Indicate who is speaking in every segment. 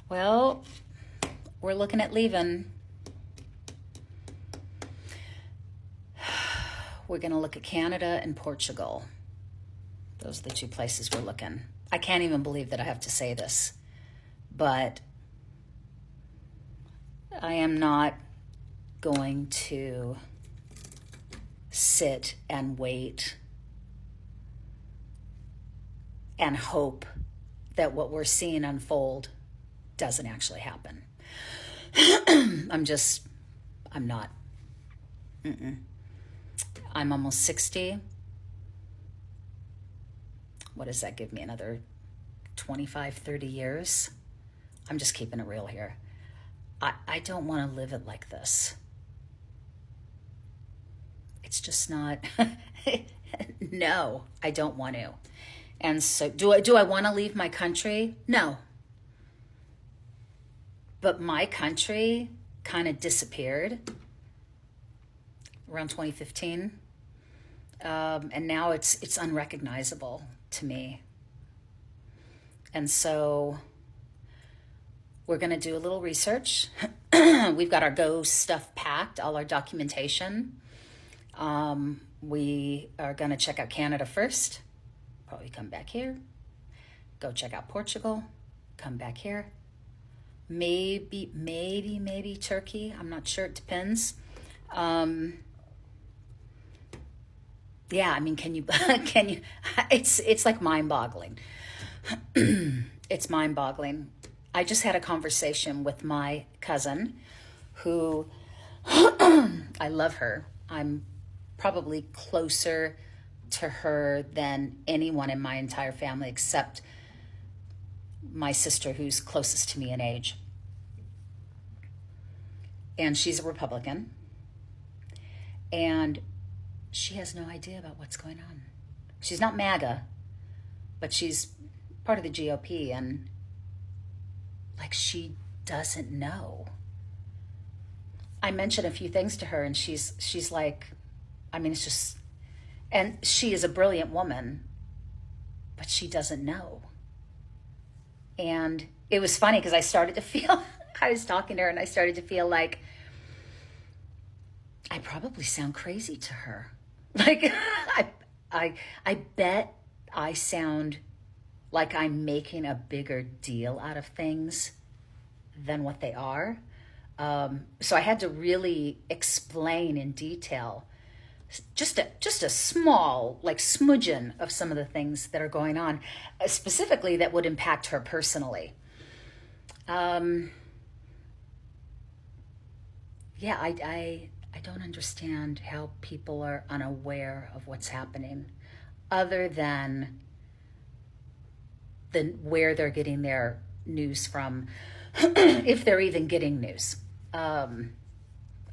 Speaker 1: Well, we're looking at leaving. We're going to look at Canada and Portugal. Those are the two places we're looking. I can't even believe that I have to say this, but I am not going to sit and wait and hope that what we're seeing unfold doesn't actually happen. I'm not. I'm almost 60. What does that give me? Another 25, 30 years? I'm just keeping it real here. I don't want to live it like this. It's just not. No, I don't want to. And so do I want to leave my country? No. But my country kind of disappeared around 2015. And now it's unrecognizable to me. And so we're going to do a little research. We've got our Go stuff packed, all our documentation. We are going to check out Canada first. Probably come back here. Go check out Portugal. Come back here. Maybe Turkey. I'm not sure. It depends. Yeah, I mean, can you, it's like mind-boggling. It's mind-boggling. I just had a conversation with my cousin who, I love her. I'm probably closer to her than anyone in my entire family except my sister, who's closest to me in age. And she's a Republican. And she has no idea about what's going on. She's not MAGA, but she's part of the GOP, and like she doesn't know. I mentioned a few things to her, and she's like, I mean, it's just, and she is a brilliant woman, but she doesn't know. And it was funny because I started to feel, I was talking to her and I started to feel like I probably sound crazy to her. Like, I bet I sound like I'm making a bigger deal out of things than what they are. So I had to really explain in detail just a small, like, smudgeon of some of the things that are going on, specifically that would impact her personally. Yeah, I don't understand how people are unaware of what's happening, other than where they're getting their news from, if they're even getting news.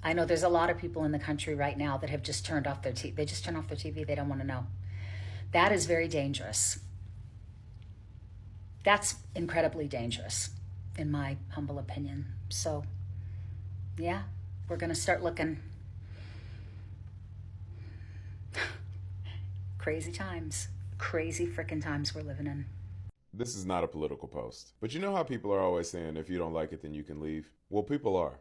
Speaker 1: I know there's a lot of people in the country right now that have just turned off their TV. They just turn off their TV. They don't want to know. That is very dangerous. That's incredibly dangerous, in my humble opinion. So, yeah, we're going to start looking. Crazy times. Crazy frickin' times we're living in.
Speaker 2: This is not a political post, but you know how people are always saying if you don't like it, then you can leave? Well, people are,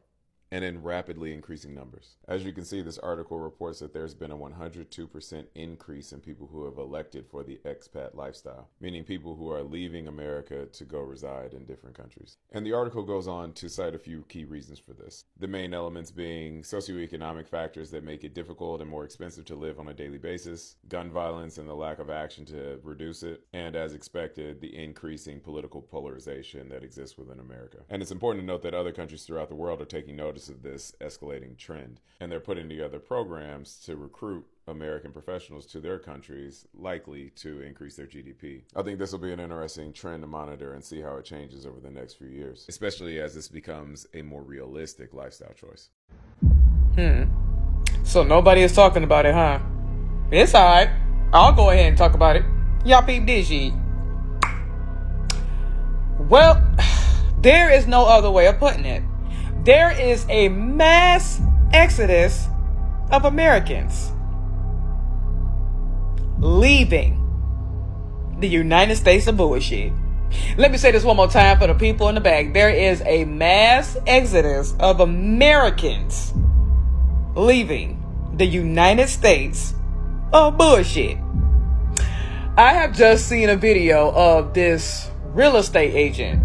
Speaker 2: and in rapidly increasing numbers. As you can see, this article reports that there's been a 102% increase in people who have elected for the expat lifestyle, meaning people who are leaving America to go reside in different countries. And the article goes on to cite a few key reasons for this. The main elements being socioeconomic factors that make it difficult and more expensive to live on a daily basis, gun violence and the lack of action to reduce it, and as expected, the increasing political polarization that exists within America. And it's important to note that other countries throughout the world are taking notice of this escalating trend, and they're putting together programs to recruit American professionals to their countries, likely to increase their GDP. I think this will be an interesting trend to monitor and see how it changes over the next few years, especially as this becomes a more realistic lifestyle choice.
Speaker 3: So nobody is talking about it, huh? It's alright. I'll go ahead and talk about it. Y'all peep this shit. Well, there is no other way of putting it. There is a mass exodus of Americans leaving the United States of bullshit. Let me say this one more time for the people in the back. There is a mass exodus of Americans leaving the United States of bullshit. I have just seen a video of this real estate agent.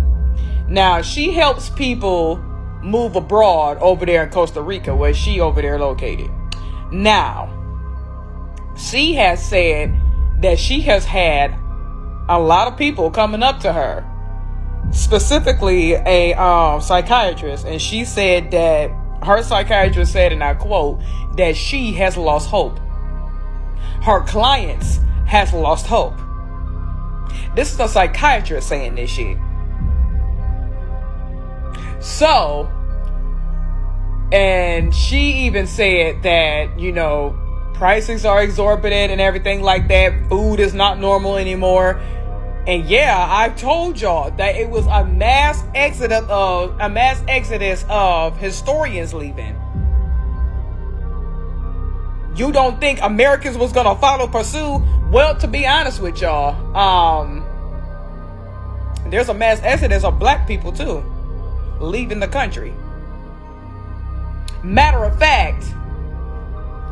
Speaker 3: Now, she helps people move abroad over there in Costa Rica, where she over there located. Now, she has said that she has had a lot of people coming up to her, specifically a psychiatrist, and she said that her psychiatrist said, and I quote, that she has lost hope. Her clients has lost hope. This is a psychiatrist saying this shit. So, and she even said that, you know, prices are exorbitant and everything like that. Food is not normal anymore. And yeah, I told y'all that it was a mass exodus of historians leaving. You don't think Americans was gonna pursue? Well, to be honest with y'all, there's a mass exodus of black people too, leaving the country. Matter of fact,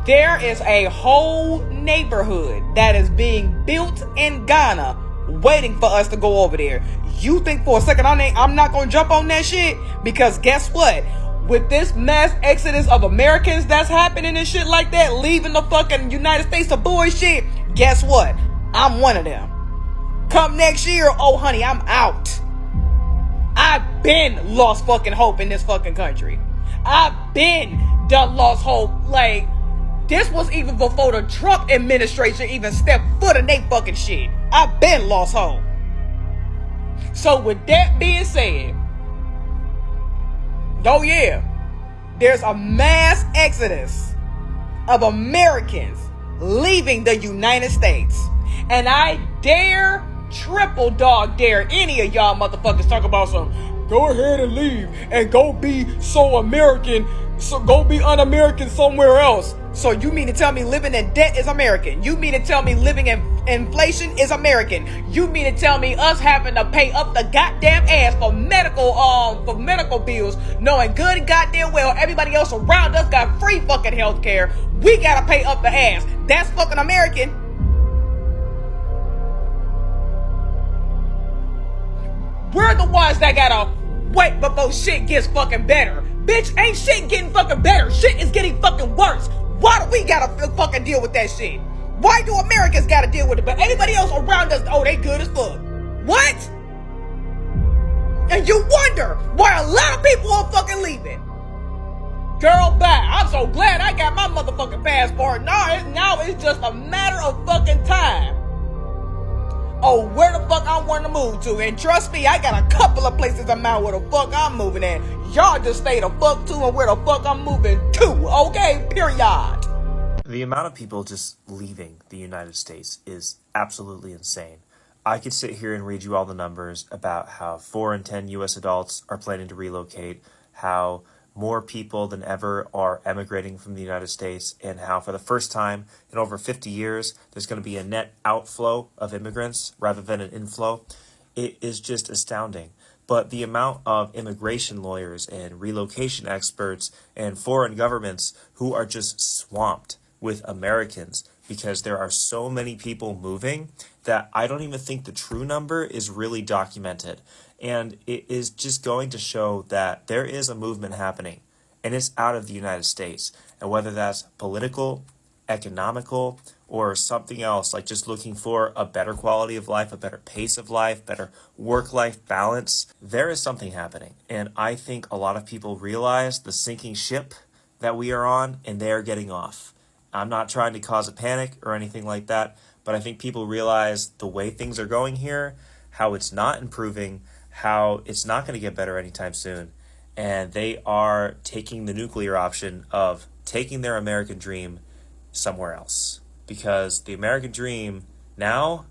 Speaker 3: there is a whole neighborhood that is being built in Ghana waiting for us to go over there. You think for a second I'm not gonna jump on that shit? Because guess what? With this mass exodus of Americans that's happening and shit like that, leaving the fucking United States of bullshit, guess what? I'm one of them. Come next year, oh honey, I'm out. I've been lost fucking hope in this fucking country. I've been done lost hope. Like, this was even before the Trump administration even stepped foot in they fucking shit. I've been lost hope. So with that being said, oh yeah, there's a mass exodus of Americans leaving the United States. And I dare, triple dog dare any of y'all motherfuckers talk about some, go ahead and leave and go be so American, so go be un-American somewhere else. So you mean to tell me living in debt is American? You mean to tell me living in inflation is American? You mean to tell me us having to pay up the goddamn ass for medical bills, knowing good and goddamn well everybody else around us got free fucking health care, we gotta pay up the ass? That's fucking American. We're the ones that gotta wait before shit gets fucking better. Bitch, ain't shit getting fucking better. Shit is getting fucking worse. Why do we gotta fucking deal with that shit? Why do Americans gotta deal with it, but anybody else around us, oh, they good as fuck? What? And you wonder why a lot of people are fucking leaving. Girl, bye. I'm so glad I got my motherfucking passport. Now it's just a matter of fucking time. Oh, where the fuck I want to move to. And trust me, I got a couple of places in mind where the fuck I'm moving at. Y'all just stay the fuck to and where the fuck I'm moving to, okay? Period.
Speaker 4: The amount of people just leaving the United States is absolutely insane. I could sit here and read you all the numbers about how 4 in 10 U.S. adults are planning to relocate, how more people than ever are emigrating from the United States, and how for the first time in over 50 years, there's going to be a net outflow of immigrants rather than an inflow. It is just astounding. But the amount of immigration lawyers and relocation experts and foreign governments who are just swamped with Americans because there are so many people moving that I don't even think the true number is really documented. And it is just going to show that there is a movement happening, and it's out of the United States. And whether that's political, economical, or something else, like just looking for a better quality of life, a better pace of life, better work-life balance, there is something happening. And I think a lot of people realize the sinking ship that we are on, and they are getting off. I'm not trying to cause a panic or anything like that, but I think people realize the way things are going here, how it's not improving, how it's not going to get better anytime soon. And they are taking the nuclear option of taking their American dream somewhere else. Because the American dream now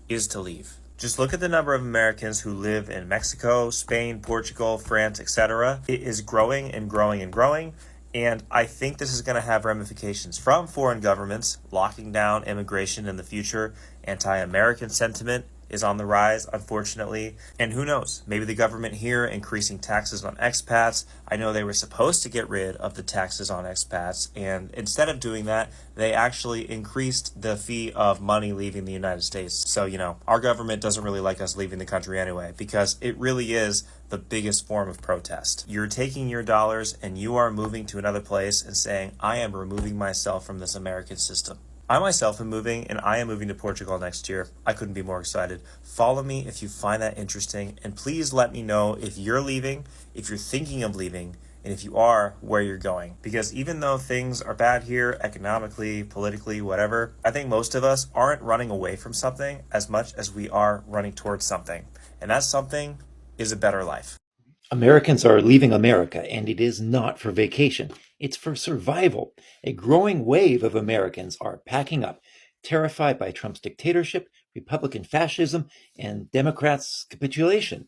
Speaker 4: is to leave. Just look at the number of Americans who live in Mexico, Spain, Portugal, France, etc. It is growing and growing and growing. And I think this is going to have ramifications from foreign governments locking down immigration in the future. Anti-American sentiment is on the rise, unfortunately. And who knows, maybe the government here increasing taxes on expats. I know they were supposed to get rid of the taxes on expats, and instead of doing that, they actually increased the fee of money leaving the United States. So, our government doesn't really like us leaving the country anyway, because it really is the biggest form of protest. You're taking your dollars and you are moving to another place and saying, I am removing myself from this American system. I myself am moving, and I am moving to Portugal next year. I couldn't be more excited. Follow me if you find that interesting, and please let me know if you're leaving, if you're thinking of leaving, and if you are, where you're going. Because even though things are bad here, economically, politically, whatever, I think most of us aren't running away from something as much as we are running towards something. And that something is a better life.
Speaker 5: Americans are leaving America, and it is not for vacation. It's for survival. A growing wave of Americans are packing up, terrified by Trump's dictatorship, Republican fascism, and Democrats' capitulation.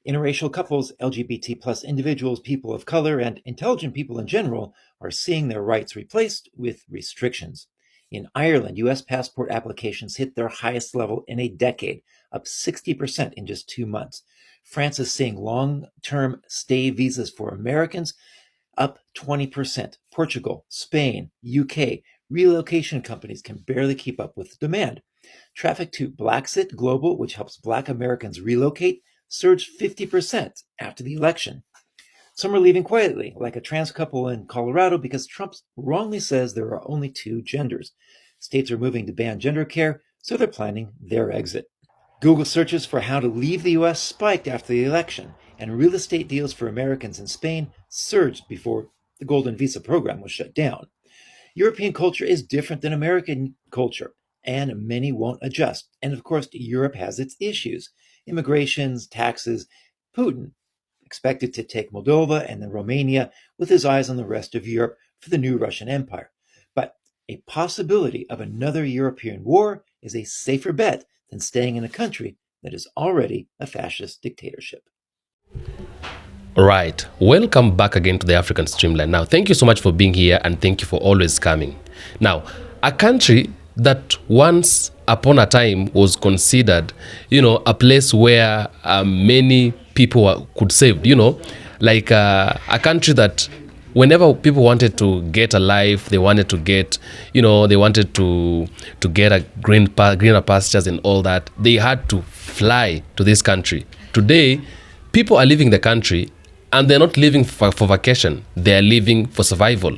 Speaker 5: Interracial couples, LGBT plus individuals, people of color, and intelligent people in general are seeing their rights replaced with restrictions. In Ireland, U.S. passport applications hit their highest level in a decade, up 60% in just 2 months. France is seeing long-term stay visas for Americans up 20%. Portugal, Spain, UK, relocation companies can barely keep up with the demand. Traffic to Blacksit Global, which helps Black Americans relocate, surged 50% after the election. Some are leaving quietly, like a trans couple in Colorado, because Trump wrongly says there are only 2 genders. States are moving to ban gender care, so they're planning their exit. Google searches for how to leave the U.S. spiked after the election, and real estate deals for Americans in Spain surged before the Golden Visa program was shut down. European culture is different than American culture, and many won't adjust. And of course, Europe has its issues. Immigrations, taxes. Putin expected to take Moldova and then Romania with his eyes on the rest of Europe for the new Russian Empire. But a possibility of another European war is a safer bet than staying in a country that is already a fascist dictatorship.
Speaker 6: Right. Welcome back again to the African Streamline. Now, thank you so much for being here, and thank you for always coming. Now, a country that once upon a time was considered, a place where many people could save, like a country that whenever people wanted to get a life, they wanted to get, they wanted to get a greener pastures and all that, they had to fly to this country. Today, people are leaving the country, and they're not living for vacation. They are living for survival.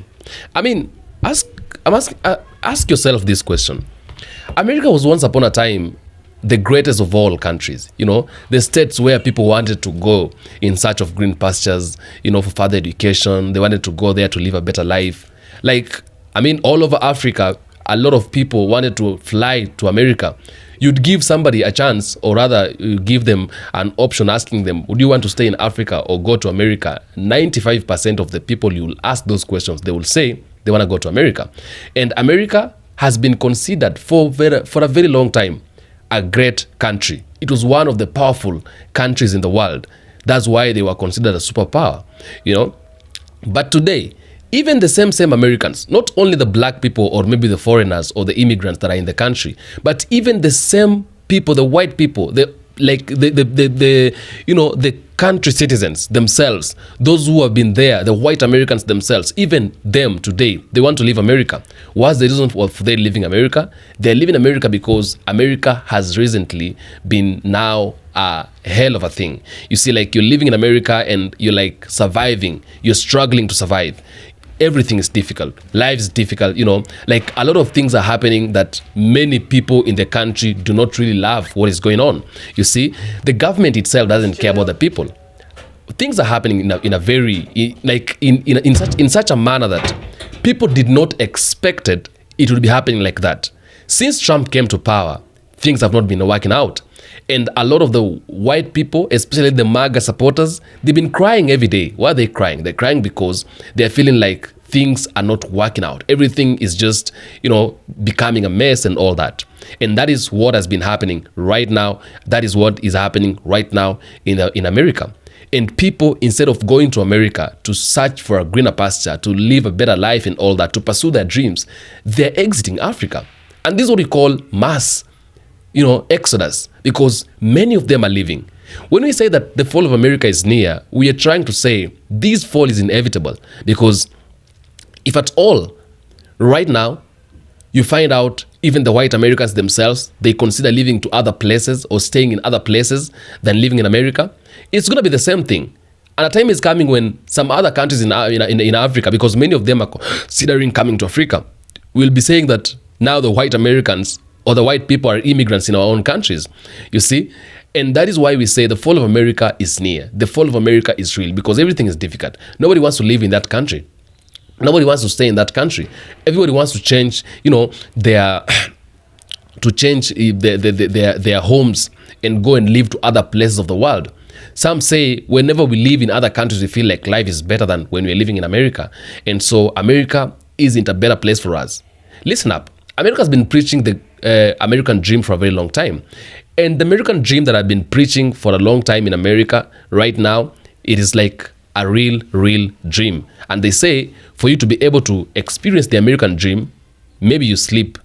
Speaker 6: I mean, ask yourself this question. America was once upon a time the greatest of all countries, the states where people wanted to go in search of green pastures, for further education. They wanted to go there to live a better life. All over Africa, a lot of people wanted to fly to America. You'd give somebody a chance, or rather you give them an option asking them, would you want to stay in Africa or go to America? 95% of the people you will ask those questions, they will say they want to go to America. And America has been considered for a very long time a great country. It was one of the powerful countries in the world. That's why they were considered a superpower, But today, even the same Americans, not only the black people or maybe the foreigners or the immigrants that are in the country, but even the same people, the white people, the country citizens themselves, those who have been there, the white Americans themselves, even them today, they want to leave America. What's the reason for they leaving America? They're leaving America because America has recently been now a hell of a thing. You see, you're living in America and you're surviving, you're struggling to survive. Everything is difficult. Life is difficult, a lot of things are happening that many people in the country do not really love what is going on. You see, the government itself doesn't care about the people. Things are happening in a very, in such a manner that people did not expect it would be happening like that. Since Trump came to power, things have not been working out. And a lot of the white people, especially the MAGA supporters, they've been crying every day. Why are they crying? They're crying because they're feeling like things are not working out. Everything is just, becoming a mess and all that. And that is what has been happening right now. That is what is happening right now in America. And people, instead of going to America to search for a greener pasture, to live a better life and all that, to pursue their dreams, they're exiting Africa. And this is what we call mass exodus, because many of them are leaving. When we say that the fall of America is near, we are trying to say this fall is inevitable, because if at all, right now, you find out even the white Americans themselves, they consider living to other places or staying in other places than living in America, it's going to be the same thing. And a time is coming when some other countries in Africa, because many of them are considering coming to Africa, will be saying that now the white Americans or the white people are immigrants in our own countries, you see? And that is why we say the fall of America is near. The fall of America is real, because everything is difficult. Nobody wants to live in that country. Nobody wants to stay in that country. Everybody wants to change, their homes and go and live to other places of the world. Some say whenever we live in other countries, we feel like life is better than when we're living in America. And so America isn't a better place for us. Listen up. America has been preaching the American dream for a very long time. And the American dream that I've been preaching for a long time in America, right now, it is like a real dream. And they say for you to be able to experience the American dream, maybe you sleep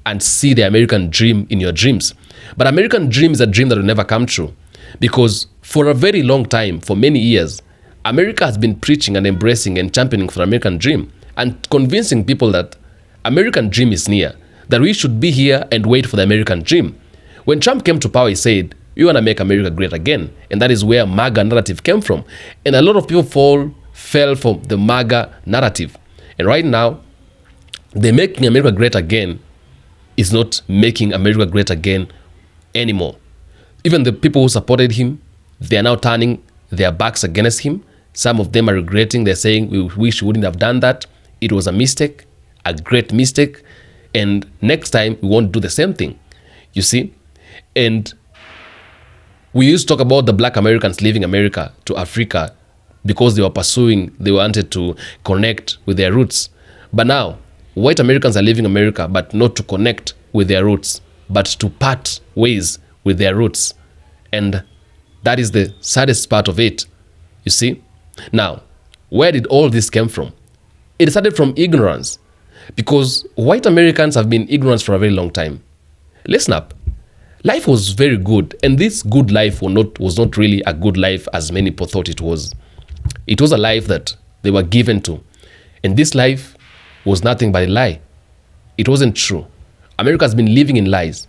Speaker 6: and see the American dream in your dreams. But American dream is a dream that will never come true, because for a very long time, for many years, America has been preaching and embracing and championing for the American dream and convincing people that American dream is near, that we should be here and wait for the American dream. When Trump came to power, he said, we want to make America great again. And that is where MAGA narrative came from. And a lot of people fell for the MAGA narrative. And right now, the making America great again is not making America great again anymore. Even the people who supported him, they are now turning their backs against him. Some of them are regretting. They're saying, we wish we wouldn't have done that. It was a mistake, a great mistake. And next time, we won't do the same thing. You see? And we used to talk about the black Americans leaving America to Africa because they wanted to connect with their roots. But now, white Americans are leaving America, but not to connect with their roots, but to part ways with their roots. And that is the saddest part of it, you see? Now, where did all this come from? It started from ignorance, because white Americans have been ignorant for a very long time. Listen up. Life was very good, and this good life was not really a good life as many people thought it was. It was a life that they were given to, and this life was nothing but a lie. It wasn't true. America has been living in lies.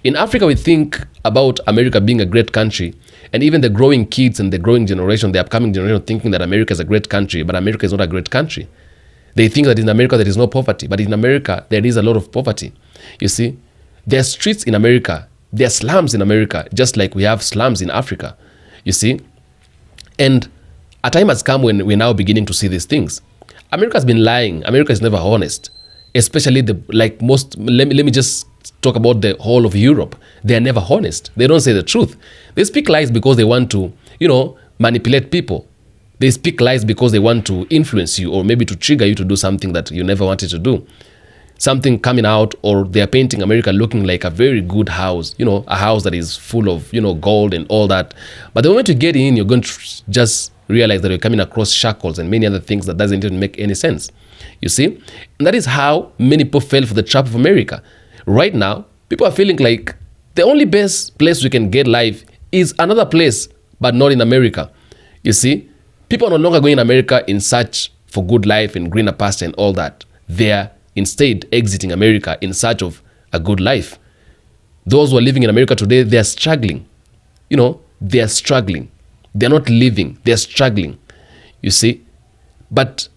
Speaker 6: In Africa, we think about America being a great country, and even the growing kids and the growing generation, the upcoming generation, thinking that America is a great country, but America is not a great country. They think that in America there is no poverty, but in America there is a lot of poverty. You see, there are streets in America, there are slums in America, just like we have slums in Africa. You see, and a time has come when we're now beginning to see these things. America has been lying. America is never honest, especially let me just talk about the whole of Europe. They are never honest. They don't say the truth. They speak lies because they want to, manipulate people. They speak lies because they want to influence you, or maybe to trigger you to do something that you never wanted to do. Something coming out, or they're painting America looking like a very good house, a house that is full of, gold and all that. But the moment you get in, you're going to just realize that you're coming across shackles and many other things that doesn't even make any sense. You see? And that is how many people fell for the trap of America. Right now, people are feeling like the only best place we can get life is another place, but not in America. You see? People are no longer going in America in search for good life and greener pasture and all that. They're instead exiting America in search of a good life. Those who are living in America today, they are struggling. They are struggling. They're not living. They're struggling. You see? But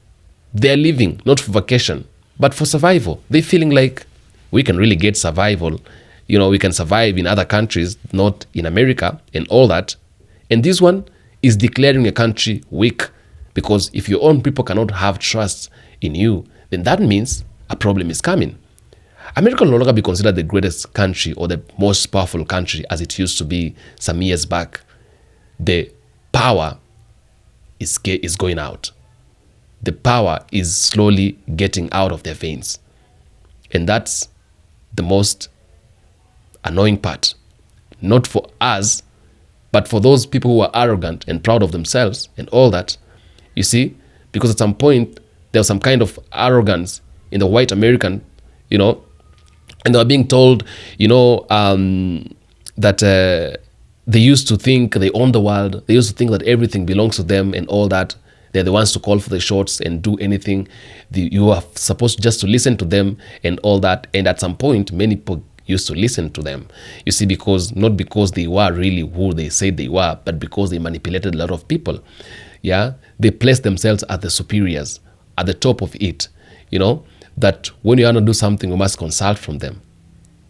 Speaker 6: they're living not for vacation, but for survival. They're feeling like we can really get survival. We can survive in other countries, not in America and all that. And this one is declaring a country weak, because if your own people cannot have trust in you, then that means a problem is coming. America will no longer be considered the greatest country or the most powerful country as it used to be some years back. The power is going out. The power is slowly getting out of their veins. And that's the most annoying part. Not for us, but for those people who are arrogant and proud of themselves and all that. You see, because at some point there was some kind of arrogance in the white American, And they were being told, that they used to think they own the world. They used to think that everything belongs to them and all that. They're the ones to call for the shots and do anything. You are supposed just to listen to them and all that. And at some point, many people used to listen to them. You see, not because they were really who they said they were, but because they manipulated a lot of people. Yeah, they placed themselves as the superiors, at the top of it. That when you want to do something, we must consult from them.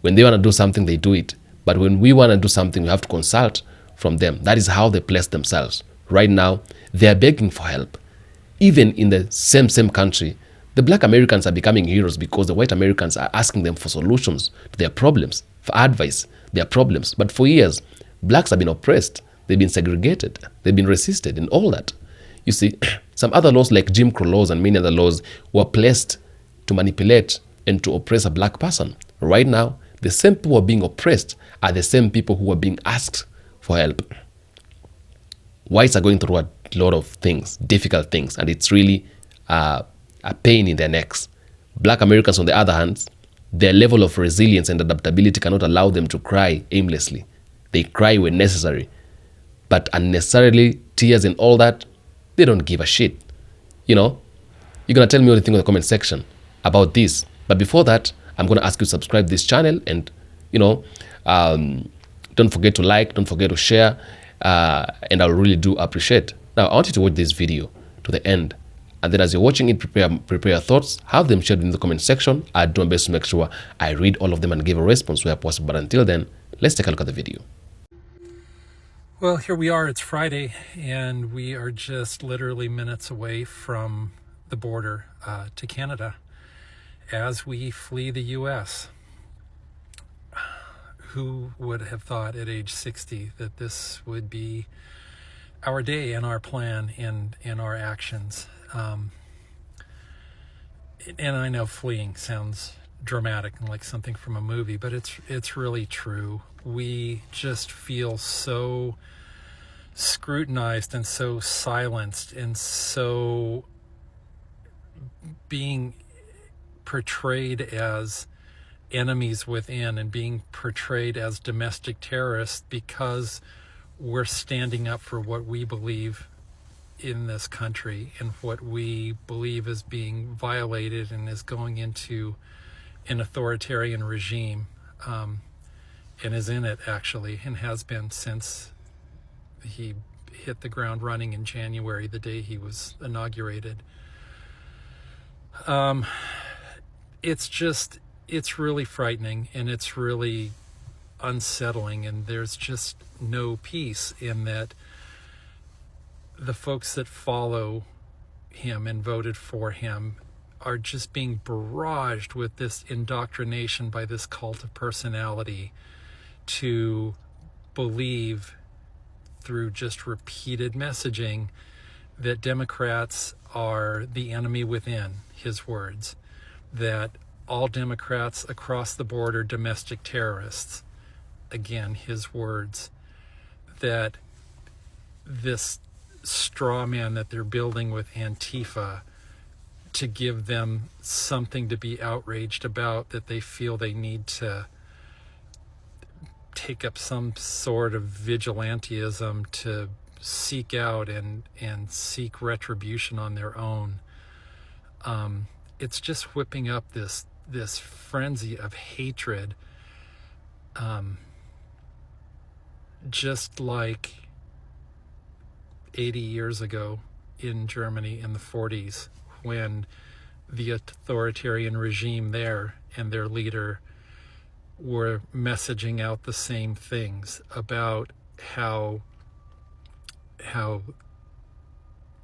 Speaker 6: When they want to do something, they do it. But when we want to do something, we have to consult from them. That is how they place themselves. Right now, they are begging for help. Even in the same country, the black Americans are becoming heroes because the white Americans are asking them for solutions to their problems, for advice, their problems. But for years, blacks have been oppressed. They've been segregated. They've been resisted and all that. You see, some other laws like Jim Crow laws and many other laws were placed to manipulate and to oppress a black person. Right now, the same people who are being oppressed are the same people who are being asked for help. Whites are going through a lot of things, difficult things, and it's really a pain in their necks. Black Americans, on the other hand, their level of resilience and adaptability cannot allow them to cry aimlessly. They cry when necessary. But unnecessarily, tears and all that, they don't give a shit. You're going to tell me what you think in the comment section about this. But before that, I'm going to ask you to subscribe to this channel and, don't forget to like, don't forget to share, and I really do appreciate. Now, I want you to watch this video to the end. And then as you're watching it, prepare your thoughts, have them shared in the comment section. I do my best to make sure I read all of them and give a response where possible. But until then, let's take a look at the video.
Speaker 7: Well, here we are. It's Friday, and we are just literally minutes away from the border to Canada as we flee the U.S. Who would have thought at age 60 that this would be our day and our plan and our actions? And I know fleeing sounds dramatic and like something from a movie, but it's really true. We just feel so scrutinized and so silenced and so being portrayed as enemies within and being portrayed as domestic terrorists because we're standing up for what we believe in this country and what we believe is being violated and is going into an authoritarian regime, and is in it actually, and has been since he hit the ground running in January, the day he was inaugurated. It's really frightening, and it's really unsettling, and there's just no peace in that the folks that follow him and voted for him are just being barraged with this indoctrination by this cult of personality to believe through just repeated messaging that Democrats are the enemy within, his words, that all Democrats across the board are domestic terrorists, again, his words, that this straw man that they're building with Antifa to give them something to be outraged about, that they feel they need to take up some sort of vigilantism to seek out and seek retribution on their own. It's just whipping up this frenzy of hatred, just like 80 years ago in Germany in the 40s, when the authoritarian regime there and their leader were messaging out the same things about how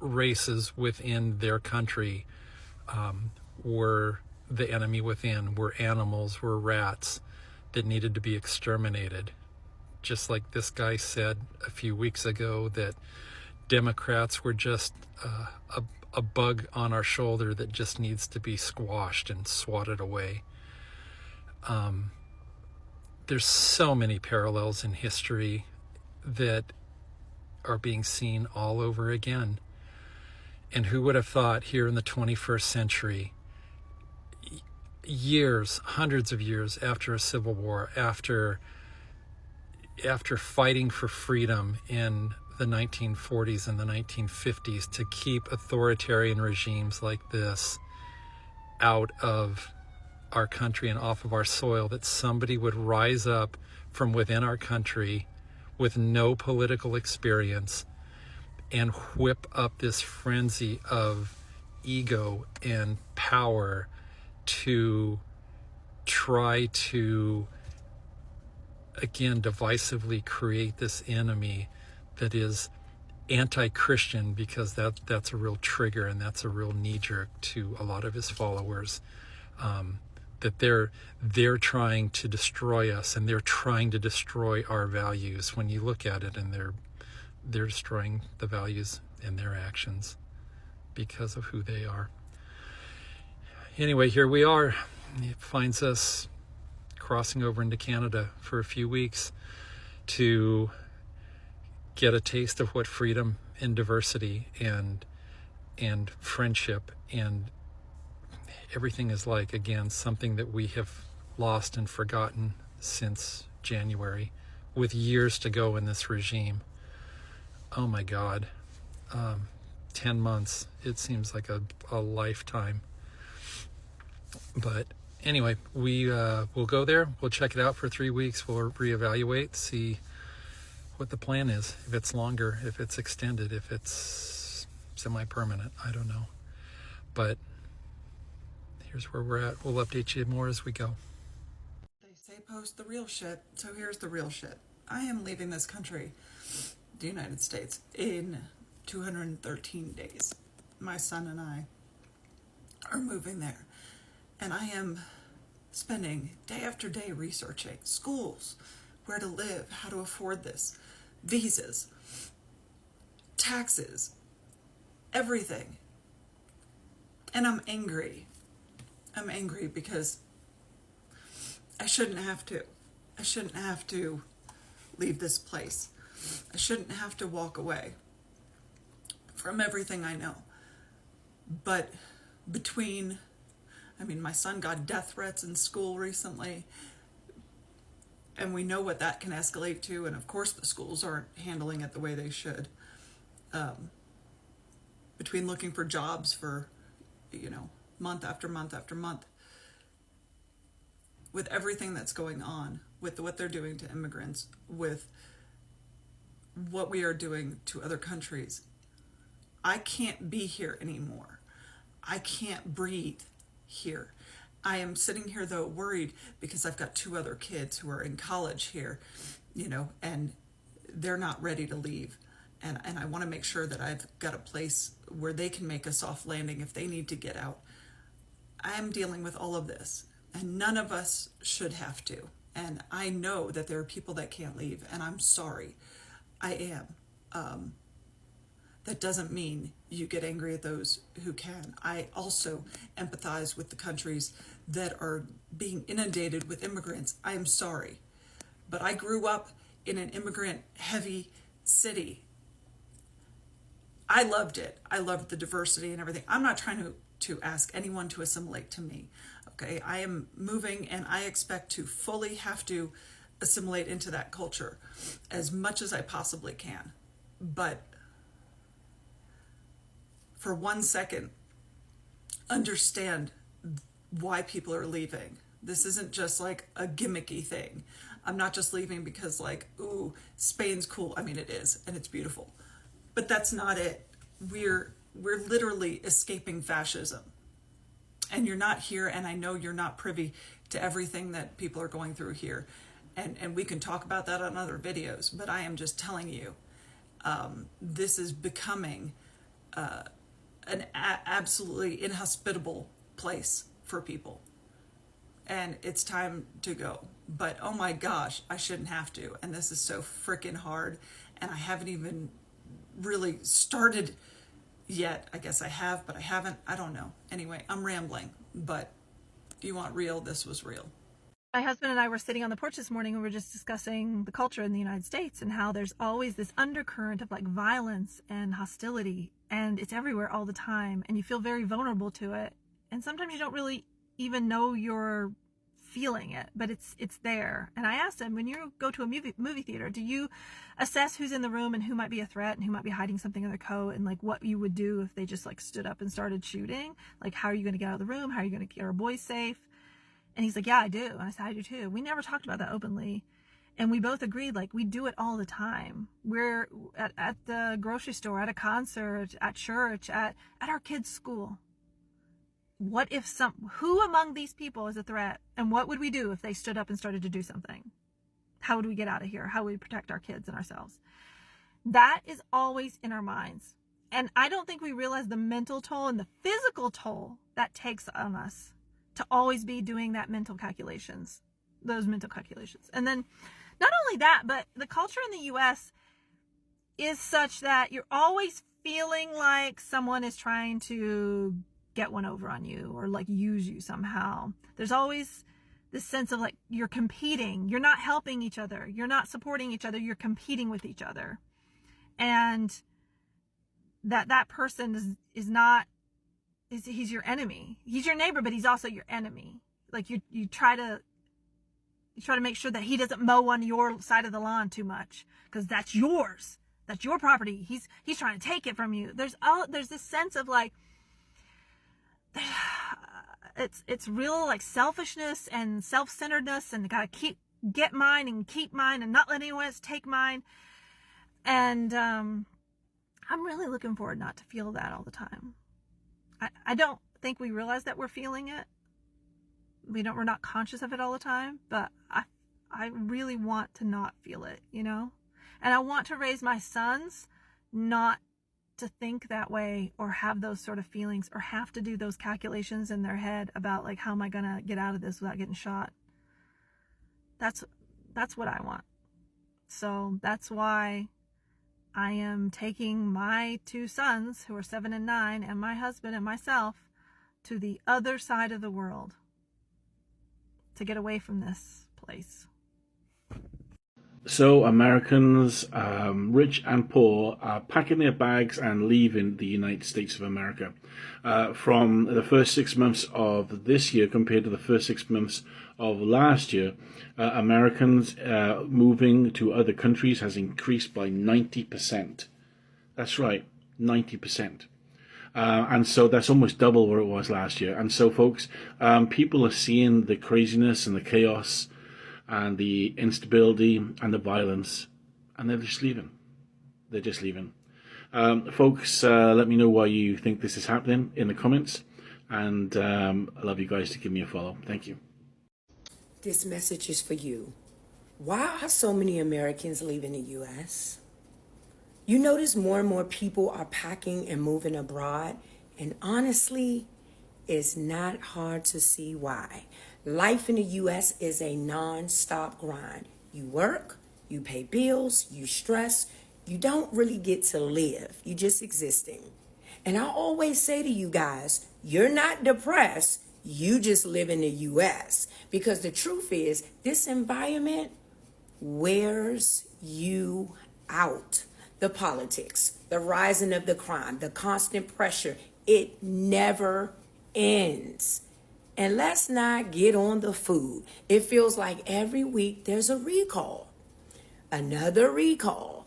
Speaker 7: races within their country were the enemy within, were animals, were rats that needed to be exterminated. Just like this guy said a few weeks ago that Democrats were just a bug on our shoulder that just needs to be squashed and swatted away. There's so many parallels in history that are being seen all over again. And who would have thought here in the 21st century, years, hundreds of years after a civil war, after fighting for freedom in the 1940s and the 1950s to keep authoritarian regimes like this out of our country and off of our soil, that somebody would rise up from within our country with no political experience and whip up this frenzy of ego and power to try to, again, divisively create this enemy that is anti-Christian, because that's a real trigger and that's a real knee-jerk to a lot of his followers, that they're trying to destroy us, and they're trying to destroy our values when you look at it, and they're destroying the values in their actions because of who they are. Anyway, here we are. It finds us crossing over into Canada for a few weeks to get a taste of what freedom and diversity and friendship and everything is like. Again, something that we have lost and forgotten since January, with years to go in this regime. Oh my God. 10 months. It seems like a lifetime. But anyway, we'll go there. We'll check it out for 3 weeks. We'll reevaluate, see what the plan is. If it's longer, if it's extended, if it's semi-permanent, I don't know. But here's where we're at. We'll update you more as we go.
Speaker 8: They say post the real shit, so here's the real shit. I am leaving this country, the United States, in 213 days. My son and I are moving there. And I am spending day after day researching schools, where to live, how to afford this, visas, taxes, everything. And I'm angry. I'm angry because I shouldn't have to. I shouldn't have to leave this place. I shouldn't have to walk away from everything I know. But between, my son got death threats in school recently, and we know what that can escalate to, and of course the schools aren't handling it the way they should. Between looking for jobs for, month after month after month, with everything that's going on, with what they're doing to immigrants, with what we are doing to other countries, I can't be here anymore. I can't breathe here. I am sitting here, though, worried because I've got 2 other kids who are in college here, and they're not ready to leave. And I want to make sure that I've got a place where they can make a soft landing if they need to get out. I am dealing with all of this, and none of us should have to. And I know that there are people that can't leave, and I'm sorry. I am. That doesn't mean you get angry at those who can. I also empathize with the countries that are being inundated with immigrants. I am sorry. But I grew up in an immigrant-heavy city. I loved it. I loved the diversity and everything. I'm not trying to ask anyone to assimilate to me. Okay, I am moving, and I expect to fully have to assimilate into that culture as much as I possibly can. But for 1 second, understand why people are leaving. This isn't just like a gimmicky thing. I'm not just leaving because ooh, Spain's cool. It is, and it's beautiful. But that's not it. We're literally escaping fascism. And you're not here, and I know you're not privy to everything that people are going through here. And we can talk about that on other videos, but I am just telling you, this is becoming an absolutely inhospitable place for people. And it's time to go. But oh my gosh, I shouldn't have to. And this is so freaking hard. And I haven't even really started yet. I guess I have, but I haven't. I don't know. Anyway, I'm rambling. But if you want real, this was real.
Speaker 9: My husband and I were sitting on the porch this morning and we were just discussing the culture in the United States and how there's always this undercurrent of violence and hostility, and it's everywhere all the time, and you feel very vulnerable to it. And sometimes you don't really even know you're feeling it, but it's there. And I asked him, when you go to a movie theater, do you assess who's in the room and who might be a threat and who might be hiding something in their coat, and like what you would do if they just like stood up and started shooting? Like, how are you going to get out of the room? How are you going to keep our boys safe? And he's like, yeah, I do. And I said, I do too. We never talked about that openly. And we both agreed, like, we do it all the time. We're at the grocery store, at a concert, at church, at our kids' school. What if who among these people is a threat? And what would we do if they stood up and started to do something? How would we get out of here? How would we protect our kids and ourselves? That is always in our minds. And I don't think we realize the mental toll and the physical toll that takes on us to always be doing those mental calculations. And then not only that, but the culture in the US is such that you're always feeling like someone is trying to get one over on you or like use you somehow. There's always this sense of like you're competing. You're not helping each other. You're not supporting each other. You're competing with each other. And that person is he's your enemy. He's your neighbor, but he's also your enemy. Like you try to make sure that he doesn't mow on your side of the lawn too much because that's yours. That's your property. He's trying to take it from you. There's this sense of like it's real like selfishness and self-centeredness and gotta get mine and keep mine and not let anyone else take mine. And I'm really looking forward not to feel that all the time. I don't think we realize that we're feeling it. We're not conscious of it all the time, but I really want to not feel it, you know? And I want to raise my sons not to think that way or have those sort of feelings or have to do those calculations in their head about like, how am I going to get out of this without getting shot? That's what I want. So that's why I am taking my 2 sons, who are 7 and 9, and my husband and myself to the other side of the world to get away from this place.
Speaker 10: So Americans, rich and poor, are packing their bags and leaving the United States of America. From the first 6 months of this year compared to the first 6 months of last year, Americans moving to other countries has increased by 90%. That's right, 90%. And so that's almost double what it was last year. And so, folks, people are seeing the craziness and the chaos and the instability and the violence, and they're just leaving. They're just leaving. Folks, let me know why you think this is happening in the comments, and I'd love you guys to give me a follow. Thank you.
Speaker 11: This message is for you. Why are so many Americans leaving the U.S.? You notice more and more people are packing and moving abroad, and honestly, it's not hard to see why. Life in the U.S. is a non-stop grind. You work, you pay bills, you stress. You don't really get to live. You're just existing. And I always say to you guys, you're not depressed. You just live in the U.S. Because the truth is, this environment wears you out. The politics, the rising of the crime, the constant pressure, it never ends. And let's not get on the food. It feels like every week there's a recall, another GMO,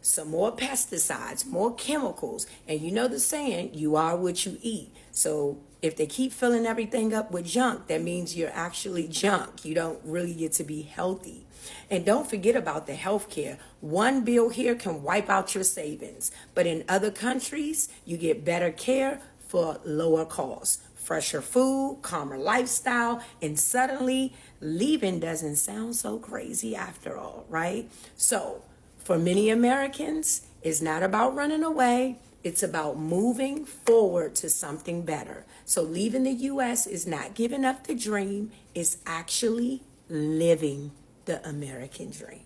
Speaker 11: some more pesticides, more chemicals. And you know the saying, you are what you eat. So if they keep filling everything up with junk, that means you're actually junk. You don't really get to be healthy. And don't forget about the healthcare. One bill here can wipe out your savings. But in other countries, you get better care for lower costs. Fresher food, calmer lifestyle, and suddenly leaving doesn't sound so crazy after all, right? So for many Americans, it's not about running away. It's about moving forward to something better. So leaving the U.S. is not giving up the dream. It's actually living the American dream.